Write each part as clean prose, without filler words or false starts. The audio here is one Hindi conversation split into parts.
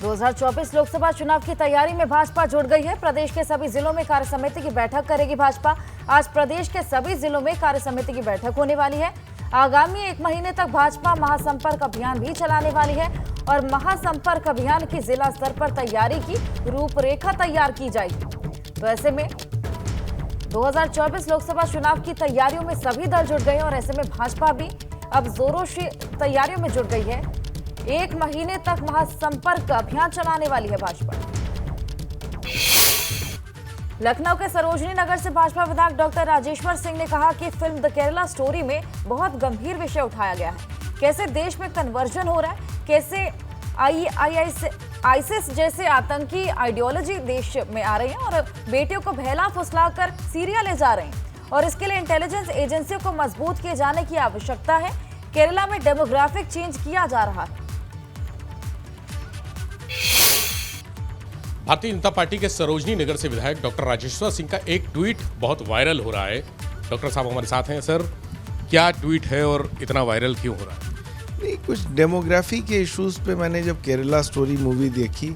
2024 लोकसभा चुनाव की तैयारी में भाजपा जुट गई है। प्रदेश के सभी जिलों में कार्य समिति की बैठक करेगी भाजपा। आज प्रदेश के सभी जिलों में कार्य समिति की बैठक होने वाली है। आगामी 1 महीने तक भाजपा महासंपर्क अभियान भी चलाने वाली है और महासंपर्क अभियान की जिला स्तर पर तैयारी की रूपरेखा तैयार की जाएगी। तो ऐसे में 2024 लोकसभा चुनाव की तैयारियों में सभी दल जुट गए और ऐसे में भाजपा भी अब जोरों से तैयारियों में जुट गई है। 1 महीने तक महासंपर्क अभियान चलाने वाली है भाजपा। लखनऊ के सरोजनी नगर से भाजपा विधायक डॉक्टर राजेश्वर सिंह ने कहा कि फिल्म द केरला स्टोरी में बहुत गंभीर विषय उठाया गया है। कैसे देश में कन्वर्जन हो रहा है, कैसे आईसिस जैसे आतंकी आइडियोलॉजी देश में आ रही है और बेटियों को बहला फुसलाकर सीरिया ले जा रहे हैं और इसके लिए इंटेलिजेंस एजेंसियों को मजबूत किए जाने की आवश्यकता है। केरला में डेमोग्राफिक चेंज किया जा रहा है। भारतीय जनता पार्टी के सरोजनी नगर से विधायक डॉक्टर राजेश्वर सिंह का एक ट्वीट बहुत वायरल हो रहा है। डॉक्टर साहब हमारे साथ हैं। सर, क्या ट्वीट है और इतना वायरल क्यों हो रहा है? नहीं, कुछ डेमोग्राफी के इश्यूज पे मैंने जब केरला स्टोरी मूवी देखी,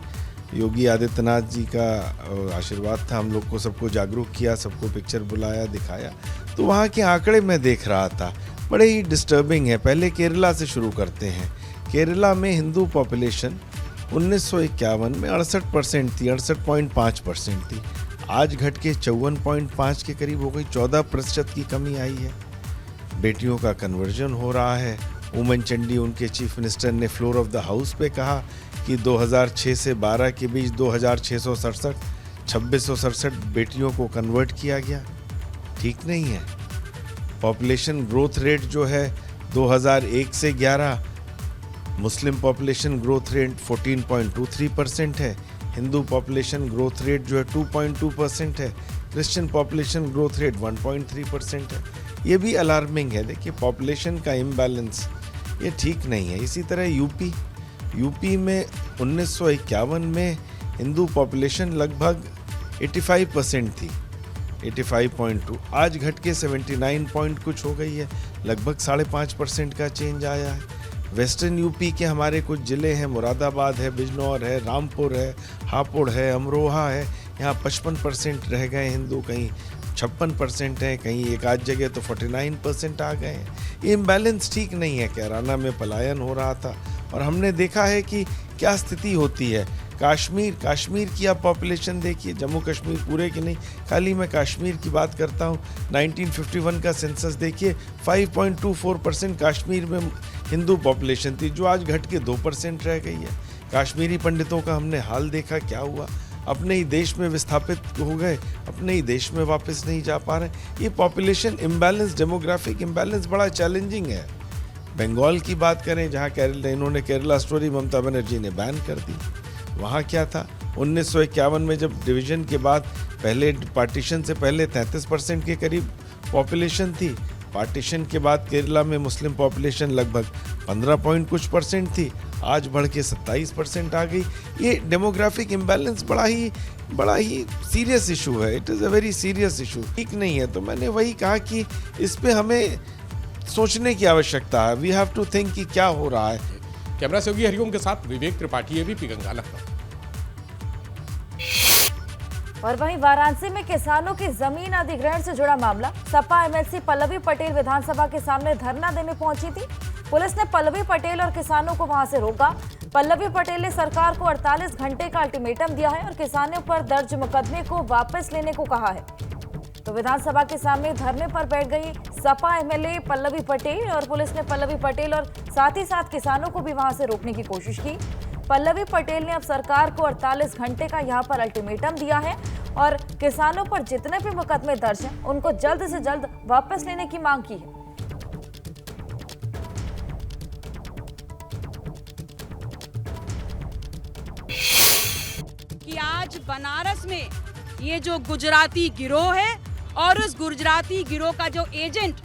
योगी आदित्यनाथ जी का आशीर्वाद था, हम लोग को सबको जागरूक किया, सबको पिक्चर बुलाया, दिखाया, तो वहाँ के आंकड़े मैं देख रहा था, बड़े ही डिस्टर्बिंग है। पहले केरला से शुरू करते हैं। केरला में हिंदू पॉपुलेशन 1951 में 68% थी, 68.5% थी। आज घट के 54.5 के करीब हो गई। 14% की कमी आई है। बेटियों का कन्वर्जन हो रहा है। उमन चंडी, उनके चीफ मिनिस्टर ने फ्लोर ऑफ द हाउस पे कहा कि 2006 से 12 के बीच 2667 बेटियों को कन्वर्ट किया गया। ठीक नहीं है। पॉपुलेशन ग्रोथ रेट जो है 2001 से 11, मुस्लिम पॉपुलेशन ग्रोथ रेट 14.23% है। हिंदू पॉपुलेशन ग्रोथ रेट जो है 2.2% है। क्रिश्चियन पॉपुलेशन ग्रोथ रेट 1.3% है। ये भी अलार्मिंग है। देखिए, पॉपुलेशन का इम्बैलेंस ये ठीक नहीं है। इसी तरह यूपी में 1951 में हिंदू पॉपुलेशन लगभग 85% थी, 85.2, आज घट के 79 पॉइंट कुछ हो गई है। लगभग 5.5% का चेंज आया है। वेस्टर्न यूपी के हमारे कुछ ज़िले हैं, मुरादाबाद है, बिजनौर है, रामपुर है, हापुड़ है, अमरोहा है, यहाँ 55% रह गए हिंदू, कहीं 56% है, कहीं एक आध जगह तो 49% आ गए हैं। ये इम्बैलेंस ठीक नहीं है। कैराना में पलायन हो रहा था और हमने देखा है कि क्या स्थिति होती है। कश्मीर की आप पॉपुलेशन देखिए, जम्मू कश्मीर पूरे की नहीं, खाली मैं कश्मीर की बात करता हूँ। 1951 का सेंसस देखिए, 5.24% कश्मीर में हिंदू पॉपुलेशन थी, जो आज घट के 2% रह गई है। कश्मीरी पंडितों का हमने हाल देखा, क्या हुआ। अपने ही देश में विस्थापित हो गए, अपने ही देश में वापस नहीं जा पा रहे। ये पॉपुलेशन इम्बैलेंस, डेमोग्राफिक इम्बैलेंस बड़ा चैलेंजिंग है। बंगाल की बात करें, जहाँ इन्होंने केरला स्टोरी ममता बनर्जी ने बैन कर दी। वहाँ क्या था 1951 में, जब डिवीजन के बाद, पहले पार्टीशन से पहले 33% के करीब पॉपुलेशन थी। पार्टीशन के बाद केरला में मुस्लिम पॉपुलेशन लगभग 15 पॉइंट कुछ % थी, आज बढ़ के 27% आ गई। ये डेमोग्राफिक इम्बैलेंस बड़ा ही सीरियस इशू है। It is a very serious issue. ठीक नहीं है। तो मैंने वही कहा कि इस पे हमें सोचने की आवश्यकता है। वी हैव टू थिंक कि क्या हो रहा है। कैमरा सहयोगी हरिओम के साथ विवेक त्रिपाठी, एबीपी गंगा, लखनऊ। और वहीं वाराणसी में किसानों की जमीन अधिग्रहण से जुड़ा मामला। सपा एमएलसी पल्लवी पटेल विधानसभा के सामने धरना देने पहुंची थी। पुलिस ने पल्लवी पटेल और किसानों को वहां से रोका। पल्लवी पटेल ने सरकार को 48 घंटे का अल्टीमेटम दिया है और किसानों पर दर्ज मुकदमे को वापस लेने को कहा है। तो विधानसभा के सामने धरने पर बैठ गई सपा एमएलए पल्लवी पटेल और पुलिस ने पल्लवी पटेल और साथ ही साथ किसानों को भी वहां से रोकने की कोशिश की। पल्लवी पटेल ने अब सरकार को 48 घंटे का यहां पर अल्टीमेटम दिया है और किसानों पर जितने भी मुकदमे दर्ज हैं उनको जल्द से जल्द वापस लेने की मांग की है। कि आज बनारस में ये जो गुजराती गिरोह है और उस गुजराती गिरोह का जो एजेंट,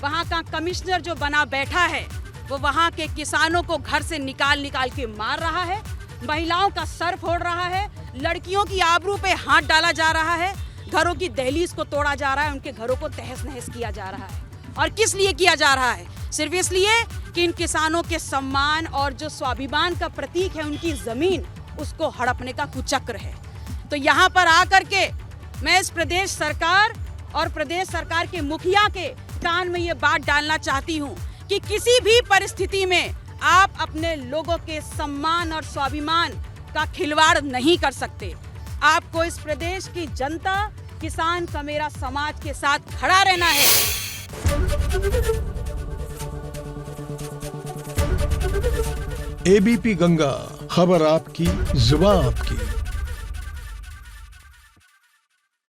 वहाँ का कमिश्नर जो बना बैठा है, वो वहाँ के किसानों को घर से निकाल के मार रहा है, महिलाओं का सर फोड़ रहा है, लड़कियों की आबरू पे हाथ डाला जा रहा है, घरों की दहलीज को तोड़ा जा रहा है, उनके घरों को तहस नहस किया जा रहा है। और किस लिए किया जा रहा है? सिर्फ इसलिए कि इन किसानों के सम्मान और जो स्वाभिमान का प्रतीक है उनकी जमीन, उसको हड़पने का कुचक्र है। तो यहाँ पर आकर के मैं इस प्रदेश सरकार और प्रदेश सरकार के मुखिया के कान में ये बात डालना चाहती हूँ कि किसी भी परिस्थिति में आप अपने लोगों के सम्मान और स्वाभिमान का खिलवाड़ नहीं कर सकते। आपको इस प्रदेश की जनता, किसान का मेरा समाज के साथ खड़ा रहना है। एबीपी गंगा, खबर आपकी, जुबान आपकी।